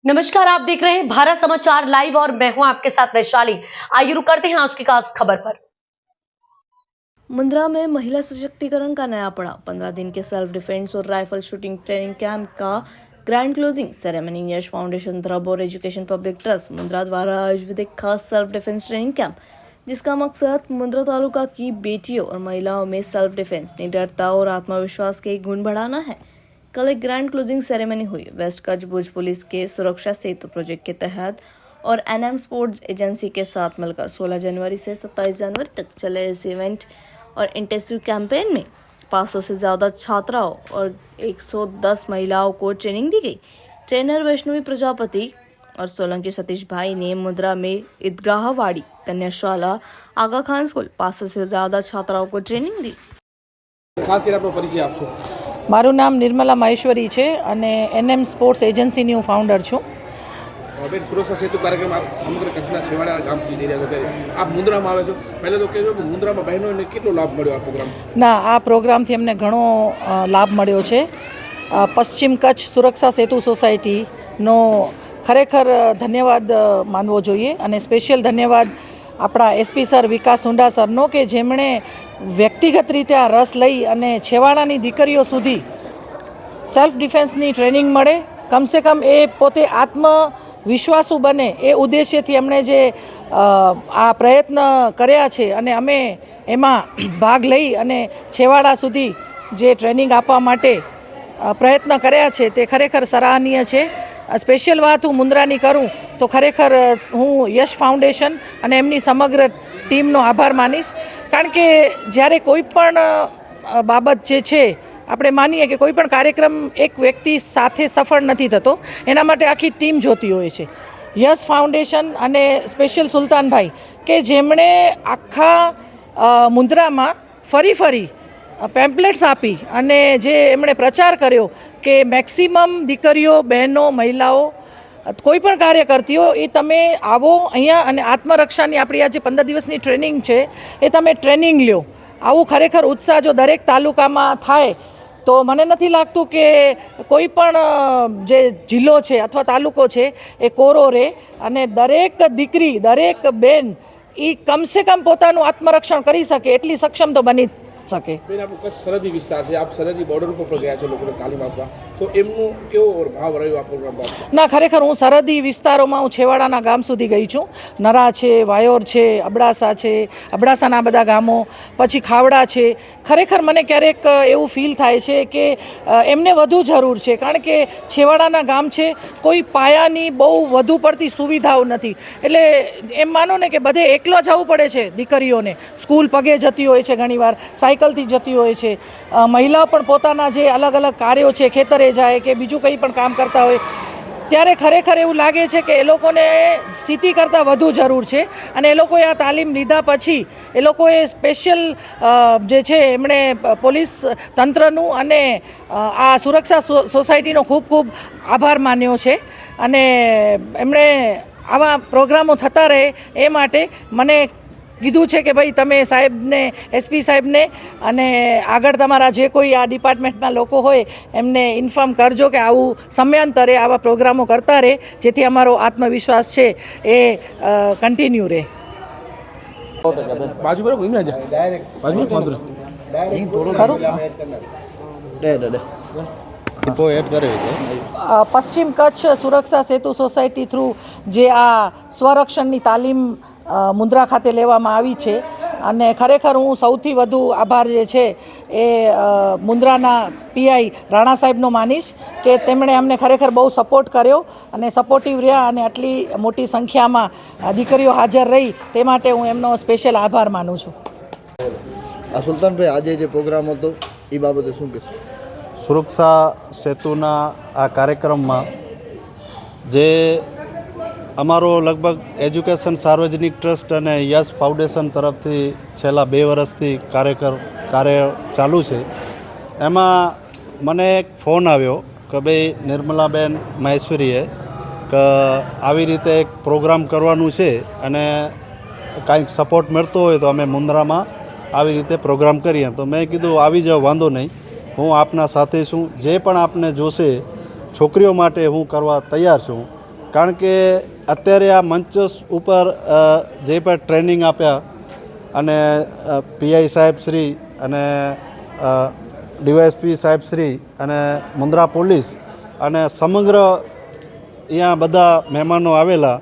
नमस्कार, आप देख रहे हैं भारत समाचार लाइव और मैं हूं आपके साथ वैशाली। आइए रुक करते हैं आज की खास खबर पर। मुंद्रा में महिला सशक्तिकरण का नया पड़ाव। 15 दिन के सेल्फ डिफेंस और राइफल शूटिंग ट्रेनिंग कैंप का ग्रैंड क्लोजिंग सेरेमनी यश फाउंडेशन द्रब और एजुकेशन पब्लिक ट्रस्ट मुंद्रा द्वारा आयोजित एक खास सेल्फ डिफेंस ट्रेनिंग कैंप, जिसका मकसद मुंद्रा तालुका की बेटियों और महिलाओं में सेल्फ डिफेंस, निडरता और आत्मविश्वास के गुण बढ़ाना है। कल एक ग्रैंड क्लोजिंग सेरेमनी हुई वेस्ट कच्छ भुज पुलिस के सुरक्षा सेतु प्रोजेक्ट के तहत और एनएम स्पोर्ट्स एजेंसी के साथ मिलकर 16 जनवरी से 27 जनवरी तक चले इस इवेंट और इंटेंसिव कैंपेन में 500 से ज़्यादा छात्राओं और 110 महिलाओं को ट्रेनिंग दी गई। ट्रेनर वैष्णवी प्रजापति और सोलंकी सतीश भाई ने मुंद्रा में ईदगाहवाड़ी कन्याशाला आगा खान स्कूल 500 से ज़्यादा छात्राओं को ट्रेनिंग दी। खास कर आपनो परिचय आपशो। मारू नाम निर्मला महेश्वरी है અને એનએમ સ્પોર્ટ્સ એજન્સીની હું ફાઉન્ડર છું। બેન, સુરક્ષા સેતુ કાર્યક્રમ આપ સમગ્ર કચ્છના છેવાડા ગામ સુધી જઈ રહ્યા છો ત્યારે આપ મુંદ્રામાં આવે છો, પહેલાં તો કહેજો કે મુંદ્રામાં બહેનોને કેટલો લાભ મળ્યો આ પ્રોગ્રામ? ના, આ પ્રોગ્રામથી અમને ઘણો લાભ મળ્યો છે। પશ્ચિમ કચ્છ સુરક્ષા સેતુ સોસાયટીનો ખરેખર ધન્યવાદ માનવો જોઈએ અને સ્પેશિયલ ધન્યવાદ આપણા એસપી સર વિકાસ સુંડા સરનો કે જેમણે વ્યક્તિગત રીતે આ રસ લઈ અને છેવાડાની દીકરીઓ સુધી સેલ્ફ ડિફેન્સની ટ્રેનિંગ મળે, કમસે કમ એ પોતે આત્મવિશ્વાસુ બને એ ઉદ્દેશ્યથી એમણે જે આ પ્રયત્ન કર્યા છે અને અમે એમાં ભાગ લઈ અને છેવાડા સુધી જે ટ્રેનિંગ આપવા માટે પ્રયત્ન કર્યા છે તે ખરેખર સરાહનીય છે। સ્પેશિયલ વાત હું મુંદ્રાની કરું તો ખરેખર હું યશ ફાઉન્ડેશન અને એમની સમગ્ર ટીમનો આભાર માનીશ, કારણ કે જ્યારે કોઈ પણ બાબત જે છે આપણે માનીએ કે કોઈ પણ કાર્યક્રમ એક વ્યક્તિ સાથે સફળ નથી થતો, એના માટે આખી ટીમ જોતી હોય છે। યશ ફાઉન્ડેશન અને સ્પેશિયલ સુલતાનભાઈ કે જેમણે આખા મુંદ્રામાં ફરી પેમ્પલેટ્સ આપી અને જે એમણે પ્રચાર કર્યો કે મેક્સિમમ દીકરીઓ, બહેનો, મહિલાઓ કોઈ પણ કાર્ય કરતી હોય એ તમે આવો અહીંયા અને આત્મરક્ષાની આપણી આ જે 15 દિવસની ટ્રેનિંગ છે એ તમે ટ્રેનિંગ લ્યો। આવું ખરેખર ઉત્સાહ જો દરેક તાલુકામાં થાય તો મને નથી લાગતું કે કોઈ પણ જે જિલ્લો છે અથવા તાલુકો છે એ કોરો રહે અને દરેક દીકરી, દરેક બેન એ કમસે કમ પોતાનું આત્મરક્ષણ કરી શકે એટલી સક્ષમ તો બની શકે। બેન, આપણું કચ્છ સરહદી વિસ્તાર છે, આપ સરહદી બોર્ડર ઉપર પણ ગયા છો લોકોને તાલીમ આપવા, તો એમનો કેવો ભાવ રહ્યો આ પ્રોગ્રામ બાદ? ના, ખરેખર હું સરહદી વિસ્તારોમાં હું છેવાડાના ગામ સુધી ગઈ છું। નરા છે, વાયોર છે, અબડાસા છે, અબડાસાના બધા ગામો, પછી ખાવડા છે। ખરેખર મને ક્યારેક એવું ફીલ થાય છે કે એમને વધુ જરૂર છે, કારણ કે છેવાડાના ગામ છે, કોઈ પાયાની બહુ વધુ પડતી સુવિધાઓ નથી, એટલે એમ માનો ને કે બધે એકલો જવું પડે છે દીકરીઓને। સ્કૂલ પગે જતી હોય છે, ઘણીવાર સાયકલથી જતી હોય છે, મહિલાઓ પણ પોતાના જે અલગ અલગ કાર્યો છે, ખેતરે જાય કે બીજું કંઈ પણ કામ કરતા હોય, ત્યારે ખરેખર એવું લાગે છે કે એ લોકોને સ્થિતિ કરતાં વધુ જરૂર છે અને એ લોકોએ આ તાલીમ લીધા પછી એ લોકોએ સ્પેશિયલ જે છે એમણે પોલીસ તંત્રનું અને આ સુરક્ષા સોસાયટીનો ખૂબ આભાર માન્યો છે અને એમણે આવા પ્રોગ્રામો થતા રહે એ માટે મને કીધું છે કે ભાઈ તમે સાહેબને, એસપી સાહેબને અને આગળ તમારા જે કોઈ આ ડિપાર્ટમેન્ટના લોકો હોય એમને ઇન્ફોર્મ કરજો કે આવું સમયાંતરે આવા પ્રોગ્રામો કરતા રહે, જેથી અમારો આત્મવિશ્વાસ છે એ કન્ટિન્યુ રહે। બાજુ પર કોઈ ના જાય, ડાયરેક્ટ બાજુ પર ખરું પશ્ચિમ કચ્છ સુરક્ષા સેતુ સોસાયટી થ્રુ જે આ સ્વરક્ષણની તાલીમ મુંદ્રા ખાતે લેવામાં આવી છે અને ખરેખર હું સૌથી વધુ આભાર જે છે એ મુંદ્રાના પીઆઈ રાણા સાહેબનો માનીશ કે તેમણે અમને ખરેખર બહુ સપોર્ટ કર્યો અને સપોર્ટિવ રહ્યા અને આટલી મોટી સંખ્યામાં દીકરીઓ હાજર રહી તે માટે હું એમનો સ્પેશિયલ આભાર માનું છું। સુલતાનભાઈ, આજે જે પ્રોગ્રામ હતો એ બાબતે શું કહેશો? સુરક્ષા સેતુના આ કાર્યક્રમમાં જે અમારો લગભગ એજ્યુકેશન સાર્વજનિક ટ્રસ્ટ અને યશ ફાઉન્ડેશન તરફથી છેલ્લા 2 વર્ષથી કાર્ય ચાલુ છે, એમાં મને એક ફોન આવ્યો કે ભાઈ નિર્મલાબેન મહેશ્વરીએ કે આવી રીતે એક પ્રોગ્રામ કરવાનું છે અને કાંઈક સપોર્ટ મળતો હોય તો અમે મુંદ્રામાં આવી રીતે પ્રોગ્રામ કરીએ। તો મેં કીધું આવી જાઓ, વાંધો નહીં, હું આપના સાથે છું, જે પણ આપને જોશે છોકરીઓ માટે હું કરવા તૈયાર છું। કારણ કે અત્યારે આ મંચ ઉપર જે પણ ટ્રેનિંગ આપ્યા અને પીઆઈ સાહેબ શ્રી અને ડીવાયએસપી સાહેબ શ્રી અને મુન્દ્રા પોલીસ અને સમગ્ર અહીંયા બધા મહેમાનો આવેલા